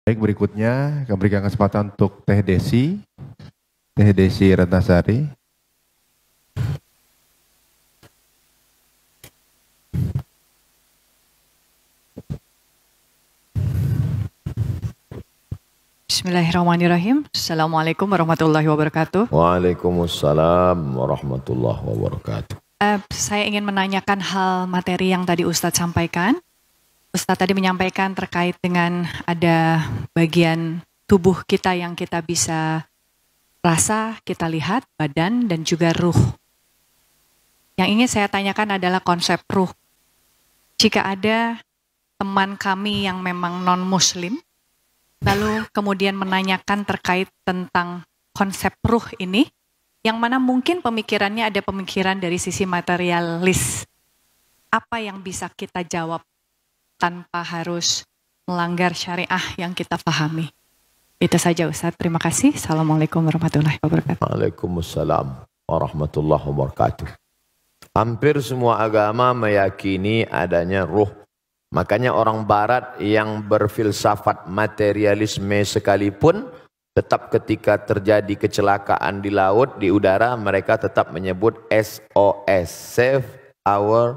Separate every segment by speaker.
Speaker 1: Baik, berikutnya kami berikan kesempatan untuk Teh Desi. Teh Desi Ratnasari.
Speaker 2: Bismillahirrahmanirrahim. Assalamualaikum warahmatullahi wabarakatuh.
Speaker 3: Waalaikumsalam warahmatullahi wabarakatuh.
Speaker 2: Saya ingin menanyakan hal materi yang tadi Ustadz sampaikan. Ustadz tadi menyampaikan terkait dengan ada bagian tubuh kita yang kita bisa rasa, kita lihat, badan, dan juga ruh. Yang ingin saya tanyakan adalah konsep ruh. Jika ada teman kami yang memang non-muslim, lalu kemudian menanyakan terkait tentang konsep ruh ini, yang mana mungkin pemikirannya ada pemikiran dari sisi materialis. Apa yang bisa kita jawab tanpa harus melanggar syariah yang kita pahami? Itu saja Ustadz, terima kasih. Assalamualaikum warahmatullahi wabarakatuh.
Speaker 3: Waalaikumsalam warahmatullahi wabarakatuh. Hampir semua agama meyakini adanya ruh. Makanya orang barat yang berfilsafat materialisme sekalipun, tetap ketika terjadi kecelakaan di laut, di udara, mereka tetap menyebut SOS, Save Our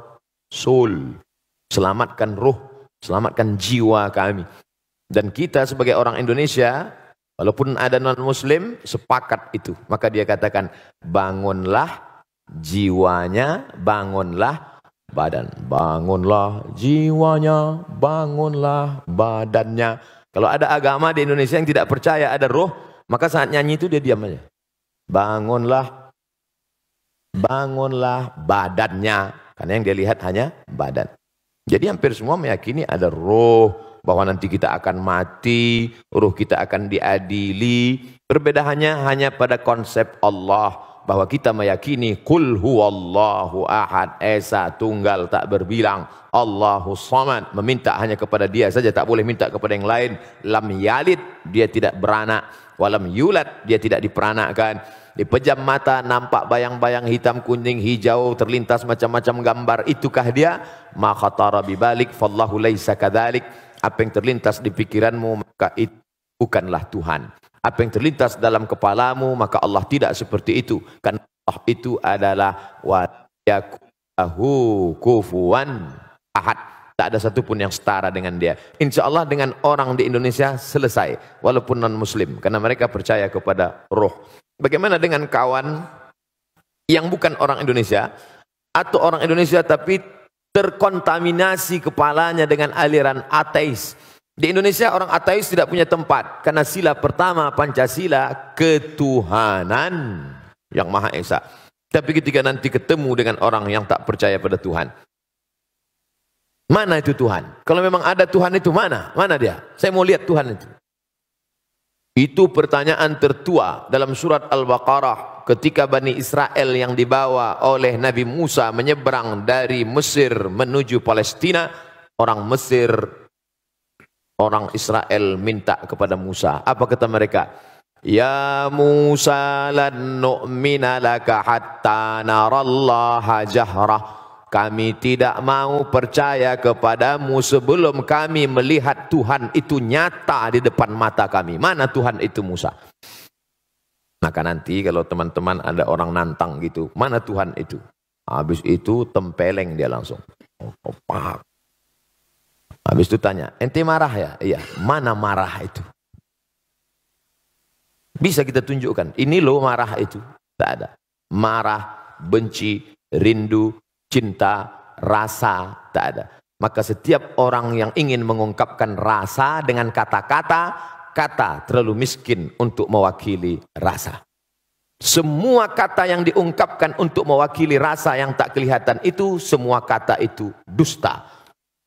Speaker 3: Soul. Selamatkan ruh, selamatkan jiwa kami. Dan kita sebagai orang Indonesia, walaupun ada non-muslim, sepakat itu. Maka dia katakan, bangunlah jiwanya, bangunlah badan. Bangunlah jiwanya, bangunlah badannya. Kalau ada agama di Indonesia yang tidak percaya ada roh, maka saat nyanyi itu dia diam aja. Bangunlah, bangunlah badannya. Karena yang dia lihat hanya badan. Jadi hampir semua meyakini ada roh, bahwa nanti kita akan mati, ruh kita akan diadili. Perbedaannya hanya pada konsep Allah, bahwa kita meyakini Qul huwallahu ahad, esa tunggal tak berbilang, Allahu samad, meminta hanya kepada dia saja, tak boleh minta kepada yang lain. Lam yalid, dia tidak beranak. Walam yulad, dia tidak diperanakkan. Dipejam mata, nampak bayang-bayang hitam, kuning, hijau, terlintas macam-macam gambar. Itukah dia? Ma khatara bibalik fallahu laisa kadzalik. Apa yang terlintas di pikiranmu, maka itu bukanlah Tuhan. Apa yang terlintas dalam kepalamu, maka Allah tidak seperti itu. Karena Allah itu adalah wa yakulahu kufuwan ahad. Tak ada satupun yang setara dengan dia. Insya Allah dengan orang di Indonesia selesai, walaupun non-muslim, karena mereka percaya kepada roh. Bagaimana dengan kawan yang bukan orang Indonesia, atau orang Indonesia tapi terkontaminasi kepalanya dengan aliran ateis? Di Indonesia orang ateis tidak punya tempat, karena sila pertama Pancasila, ketuhanan yang Maha Esa. Tapi ketika nanti ketemu dengan orang yang tak percaya pada Tuhan, mana itu Tuhan? Kalau memang ada Tuhan itu mana? Mana dia? Saya mau lihat Tuhan itu. Itu pertanyaan tertua dalam surat Al-Baqarah ketika Bani Israel yang dibawa oleh Nabi Musa menyeberang dari Mesir menuju Palestina. Orang Mesir, orang Israel minta kepada Musa. Apa kata mereka? Ya Musa lan nu'mina laka hatta narallaha jahrah. Kami tidak mau percaya kepadamu sebelum kami melihat Tuhan itu nyata di depan mata kami. Mana Tuhan itu Musa? Maka nanti kalau teman-teman ada orang nantang gitu, mana Tuhan itu? Habis itu tempeleng dia langsung. Oh, paham. Habis itu tanya, ente marah ya? Iya. Mana marah itu? Bisa kita tunjukkan. Ini loh marah itu. Tak ada. Marah, benci, rindu, cinta, rasa, tak ada. Maka setiap orang yang ingin mengungkapkan rasa dengan kata-kata, kata terlalu miskin untuk mewakili rasa. Semua kata yang diungkapkan untuk mewakili rasa yang tak kelihatan itu, semua kata itu dusta.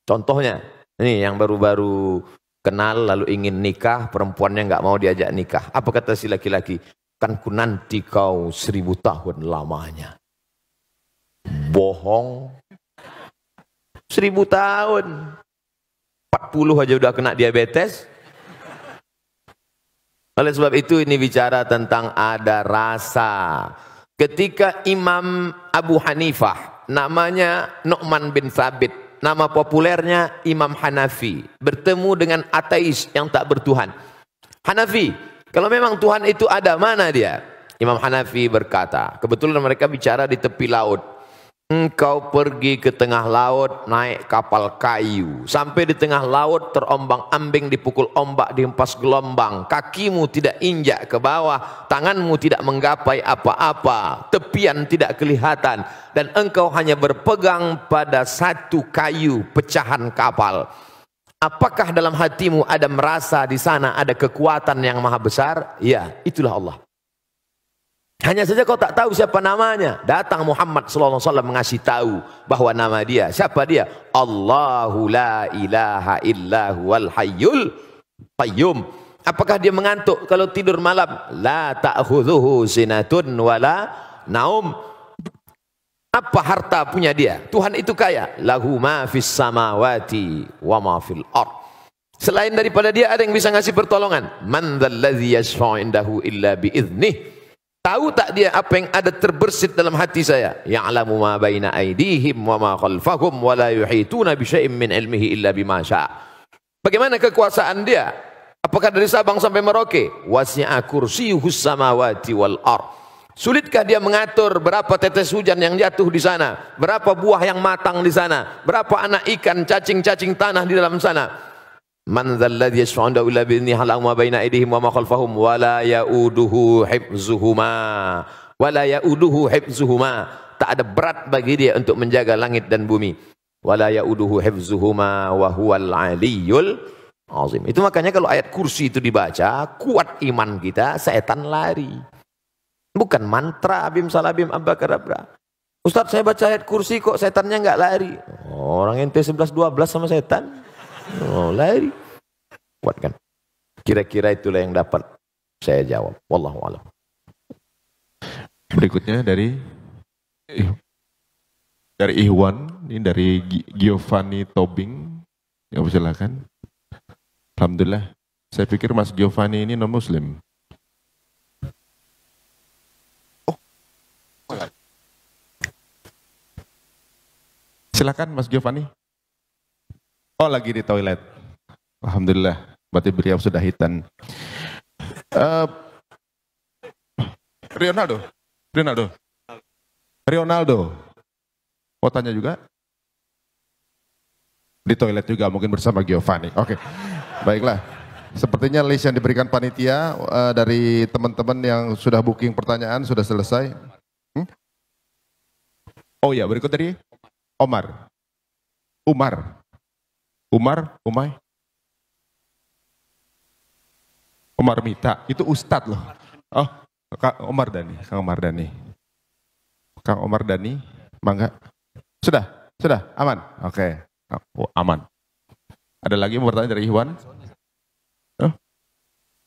Speaker 3: Contohnya, ini yang baru-baru kenal lalu ingin nikah, perempuannya nggak mau diajak nikah. Apa kata si laki-laki? Kan ku nanti kau 1000 tahun lamanya. Bohong. 1000 tahun. 40 aja udah kena diabetes. Oleh sebab itu ini bicara tentang ada rasa. Ketika Imam Abu Hanifah, namanya Nu'man bin Thabit, nama populernya Imam Hanafi, bertemu dengan ateis yang tak bertuhan. Hanafi, kalau memang Tuhan itu ada, mana dia? Imam Hanafi berkata, kebetulan mereka bicara di tepi laut. Engkau pergi ke tengah laut naik kapal kayu. Sampai di tengah laut terombang-ambing, dipukul ombak, dihempas gelombang. Kakimu tidak injak ke bawah, tanganmu tidak menggapai apa-apa, tepian tidak kelihatan. Dan engkau hanya berpegang pada satu kayu pecahan kapal. Apakah dalam hatimu ada merasa di sana ada kekuatan yang maha besar? Ya, itulah Allah. Hanya saja kau tak tahu siapa namanya. Datang Muhammad sallallahu alaihi wasallam mengasih tahu bahwa nama dia. Siapa dia? Allahu la ilaha illa huwal hayyul qayyum. Apakah dia mengantuk kalau tidur malam? La ta'khudhuhu sinatun wala naum. Apa harta punya dia? Tuhan itu kaya. Lahu ma fis samawati wa ma fil ard. Selain daripada dia ada yang bisa ngasih pertolongan? Man dzalladzi yashfa'u indahu illa biiznih. Tahu tak dia apa yang ada terbersit dalam hati saya? Ya'lamu ma baina aydihim wa ma khalfahum wa la yuhituna bi syai'in min ilmihi illa bima syaa'. Bagaimana kekuasaan dia? Apakah dari Sabang sampai Merauke? Wasi'a kursiyyuhus samawati wal ard. Sulitkah dia mengatur berapa tetes hujan yang jatuh di sana? Berapa buah yang matang di sana? Berapa anak ikan, cacing-cacing tanah di dalam sana? Man dzalladzi yashfa'u indahu illa bi'idznihi ya'lamu ma baina aydihim wa ma khalfahum wa la ya'uduhu hifdzuhuma. Tak ada berat bagi dia untuk menjaga langit dan bumi. Wa la ya'uduhu hifdzuhuma wa huwal 'aliyyul 'azim. Itu makanya kalau ayat kursi itu dibaca, kuat iman kita, setan lari. Bukan mantra abim salabim abakadabra. Ustaz, saya baca ayat kursi kok setannya enggak lari. Orang ente 11 12 sama setan. Oh, lari. Kuatkan. Kira-kira itulah yang dapat saya jawab. Wallahu a'lam.
Speaker 1: Berikutnya dari Ihwan, ini dari Giovanni Tobing. Ya, silakan. Alhamdulillah. Saya pikir Mas Giovanni ini non muslim. Silakan Mas Giovanni. Oh, lagi di toilet. Alhamdulillah, berarti beliau sudah hitan. Ronaldo. Mau tanya juga? Di toilet juga, mungkin bersama Giovanni. Oke, baiklah. Sepertinya list yang diberikan panitia dari teman-teman yang sudah booking pertanyaan sudah selesai. Oh ya, berikut dari Umar Mita, itu Ustadz loh. Oh, Kang Omar Dhani, mangga. Sudah, aman? Oke, aman. Ada lagi pertanyaan dari Iwan?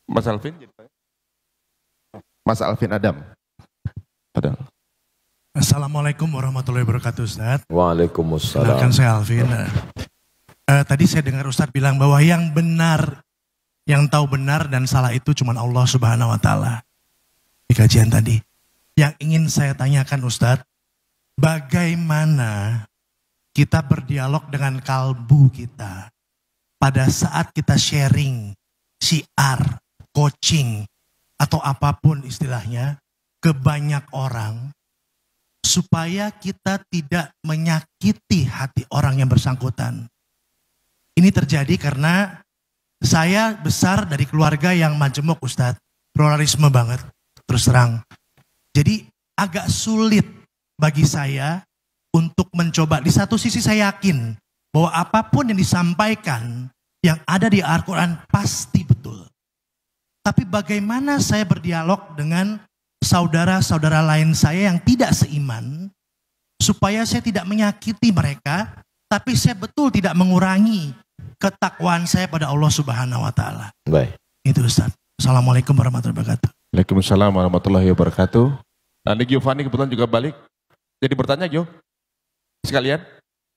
Speaker 1: Mas Alvin Adam.
Speaker 4: Assalamualaikum warahmatullahi wabarakatuh, Ustaz.
Speaker 3: Waalaikumsalam.
Speaker 4: Kenalkan saya Alvin. Tadi saya dengar Ustaz bilang bahwa yang tahu benar dan salah itu cuma Allah Subhanahu wa Ta'ala. Di kajian tadi. Yang ingin saya tanyakan Ustaz, bagaimana kita berdialog dengan kalbu kita pada saat kita sharing, syiar, coaching, atau apapun istilahnya, ke banyak orang, supaya kita tidak menyakiti hati orang yang bersangkutan. Ini terjadi karena saya besar dari keluarga yang majemuk Ustadz. Pluralisme banget, terus terang. Jadi agak sulit bagi saya untuk mencoba. Di satu sisi saya yakin bahwa apapun yang disampaikan yang ada di Al-Quran pasti betul. Tapi bagaimana saya berdialog dengan saudara-saudara lain saya yang tidak seiman, supaya saya tidak menyakiti mereka, tapi saya betul tidak mengurangi ketakwaan saya pada Allah Subhanahu wa Ta'ala.
Speaker 3: Baik.
Speaker 4: Itu Ustaz. Assalamualaikum warahmatullahi wabarakatuh.
Speaker 1: Waalaikumsalam warahmatullahi wabarakatuh. Nanti Giovanni kebetulan juga balik. Jadi bertanya Gio? Sekalian?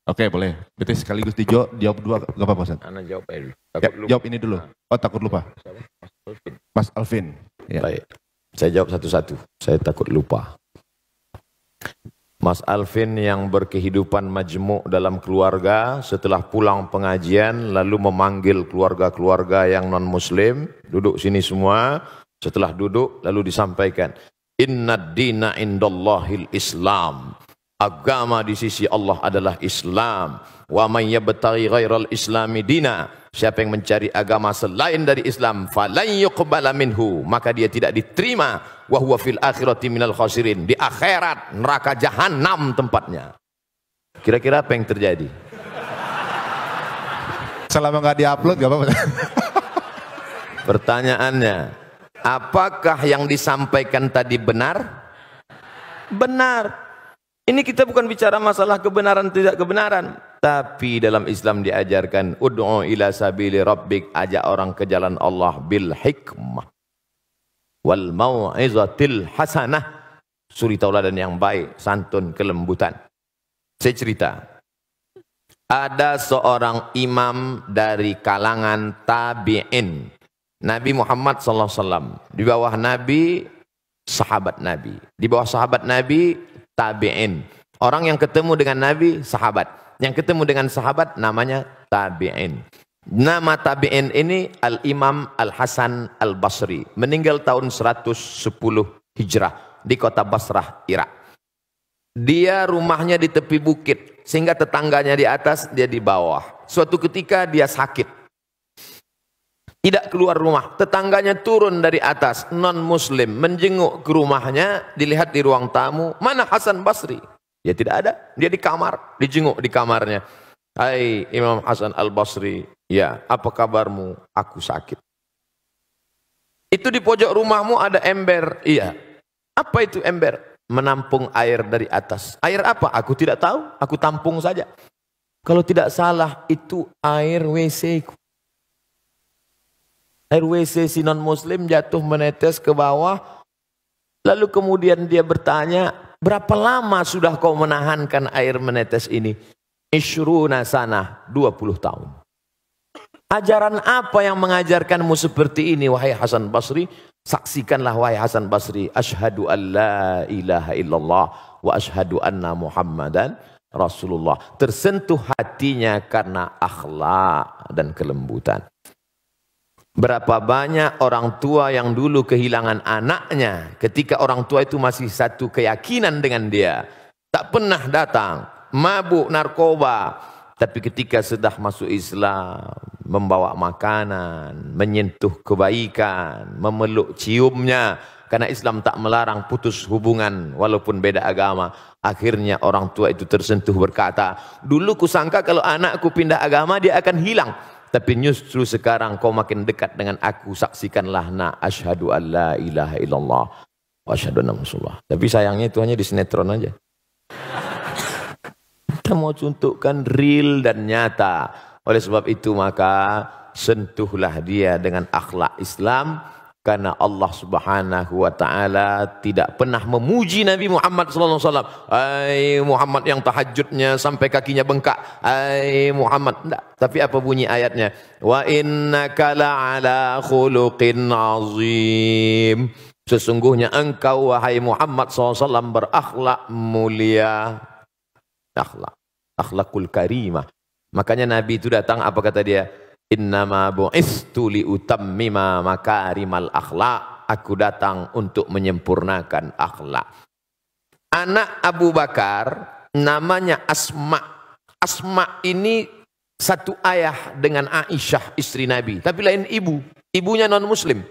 Speaker 1: Oke, boleh. Berarti sekaligus dijawab dua, gak apa-apa Ustaz?
Speaker 3: Ana jawab dulu.
Speaker 1: Jawab ini dulu. Oh, takut lupa. Mas Alvin.
Speaker 3: Ya. Baik. Saya jawab satu-satu. Saya takut lupa. Mas Alvin yang berkehidupan majmuk dalam keluarga, setelah pulang pengajian lalu memanggil keluarga-keluarga yang non-muslim, duduk sini semua. Setelah duduk lalu disampaikan, Inna dina indallahil Islam. Agama di sisi Allah adalah Islam. Wa man yabtaghi ghairal islami dina. Siapa yang mencari agama selain dari Islam, falan yuqbala minhu, maka dia tidak diterima. Wa huwa fil akhirati minal khasirin. Di akhirat neraka jahanam tempatnya. Kira-kira apa yang terjadi?
Speaker 1: Selama nggak diupload nggak apa-apa.
Speaker 3: Pertanyaannya, apakah yang disampaikan tadi benar? Benar. Ini kita bukan bicara masalah kebenaran tidak kebenaran, tapi dalam Islam diajarkan ud'u ila sabili rabbik, ajak orang ke jalan Allah bil hikmah wal mau'izatil hasanah, suri tauladan yang baik, santun, kelembutan. Saya cerita, ada seorang imam dari kalangan tabi'in, Nabi Muhammad SAW, di bawah Nabi sahabat Nabi, di bawah sahabat Nabi tabi'in. Orang yang ketemu dengan Nabi sahabat, yang ketemu dengan sahabat namanya tabi'in. Nama tabi'in ini Al-Imam Al-Hasan Al-Basri, meninggal tahun 110 Hijrah di kota Basrah, Irak. Dia rumahnya di tepi bukit, sehingga tetangganya di atas, dia di bawah. Suatu ketika dia sakit, tidak keluar rumah. Tetangganya turun dari atas, non-muslim, menjenguk ke rumahnya, dilihat di ruang tamu, mana Hasan Basri? Ya tidak ada, dia di kamar, dijenguk di kamarnya. Hai Imam Hasan Al-Basri, ya apa kabarmu? Aku sakit. Itu di pojok rumahmu ada ember. Iya. Apa itu ember? Menampung air dari atas. Air apa? Aku tidak tahu, aku tampung saja. Kalau tidak salah itu air WC. Air WC si non-muslim jatuh menetes ke bawah. Lalu kemudian dia bertanya, berapa lama sudah kau menahankan air menetes ini? Ishruna sanah, 20 tahun. Ajaran apa yang mengajarkanmu seperti ini, wahai Hasan Basri? Saksikanlah wahai Hasan Basri, asyhadu an la ilaha illallah wa asyhadu anna Muhammadan Rasulullah. Tersentuh hatinya karena akhlak dan kelembutan. Berapa banyak orang tua yang dulu kehilangan anaknya ketika orang tua itu masih satu keyakinan dengan dia, tak pernah datang, mabuk narkoba, tapi ketika sudah masuk Islam, membawa makanan, menyentuh kebaikan, memeluk ciumnya, karena Islam tak melarang putus hubungan walaupun beda agama. Akhirnya orang tua itu tersentuh, berkata, dulu kusangka kalau anakku pindah agama dia akan hilang. Tapi justru sekarang kau makin dekat dengan aku, saksikanlah na asyhadu an la ilaha illallah wa asyhadu anna Rasulullah. Tapi sayangnya itu hanya di sinetron aja. Kita mau contohkan real dan nyata. Oleh sebab itu maka sentuhlah dia dengan akhlak Islam, karena Allah Subhanahu wa taala tidak pernah memuji Nabi Muhammad sallallahu alaihi wasallam. Ai Muhammad yang tahajudnya sampai kakinya bengkak. Ai Muhammad, enggak. Tapi apa bunyi ayatnya? Wa innaka la'ala khuluqin azim. Sesungguhnya engkau wahai Muhammad sallallahu alaihi wasallam berakhlak mulia. Akhlakul karimah. Makanya Nabi itu datang, apa kata dia? Innama bu'istu liutammima makarimal akhlak. Aku datang untuk menyempurnakan akhlak. Anak Abu Bakar namanya Asma. Asma ini satu ayah dengan Aisyah istri Nabi, tapi lain ibu. Ibunya non muslim.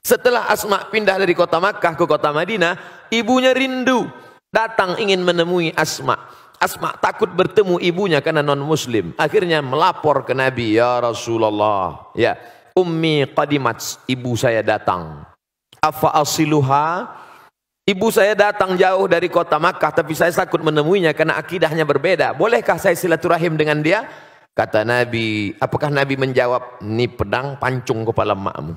Speaker 3: Setelah Asma pindah dari kota Makkah ke kota Madinah, ibunya rindu, datang ingin menemui Asma. Asma takut bertemu ibunya karena non-muslim. Akhirnya melapor ke Nabi, ya Rasulullah, ya ummi qadimat, ibu saya datang. Afa asiluha, ibu saya datang jauh dari kota Makkah, tapi saya takut menemuinya karena akidahnya berbeda. Bolehkah saya silaturahim dengan dia? Kata Nabi, apakah Nabi menjawab, ini pedang pancung kepala makmu.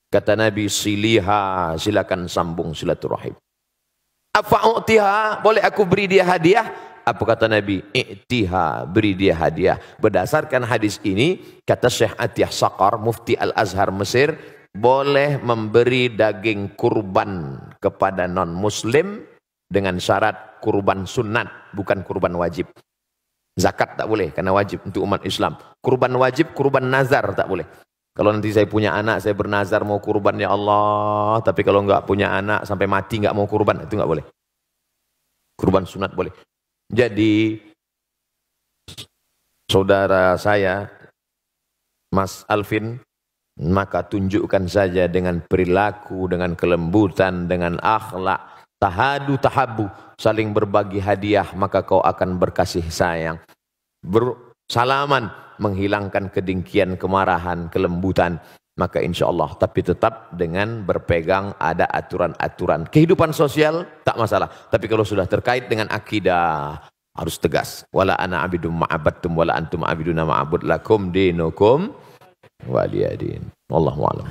Speaker 3: Kata Nabi, siliha, silakan sambung silaturahim. Afa'utiha, boleh aku beri dia hadiah? Apa kata Nabi? I'tiha, beri dia hadiah. Berdasarkan hadis ini, kata Syekh Atiyah Saqar, Mufti Al-Azhar Mesir, boleh memberi daging kurban kepada non-muslim dengan syarat kurban sunat, bukan kurban wajib. Zakat tak boleh karena wajib untuk umat Islam. Kurban wajib, kurban nazar tak boleh. Kalau nanti saya punya anak, saya bernazar mau kurban ya Allah, tapi kalau enggak punya anak sampai mati enggak mau kurban, itu enggak boleh. Kurban sunat boleh. Jadi saudara saya Mas Alvin, maka tunjukkan saja dengan perilaku, dengan kelembutan, dengan akhlak, tahadu tahabu, saling berbagi hadiah, maka kau akan berkasih sayang. Bersalaman, menghilangkan kedengkian, kemarahan, kelembutan, maka insya Allah, tapi tetap dengan berpegang ada aturan-aturan. Kehidupan sosial tak masalah, tapi kalau sudah terkait dengan akidah, harus tegas. Wala ana abidum ma'abadtum wala antum abiduna ma'abud lakum dinukum waliyadin. Wallahu a'lam.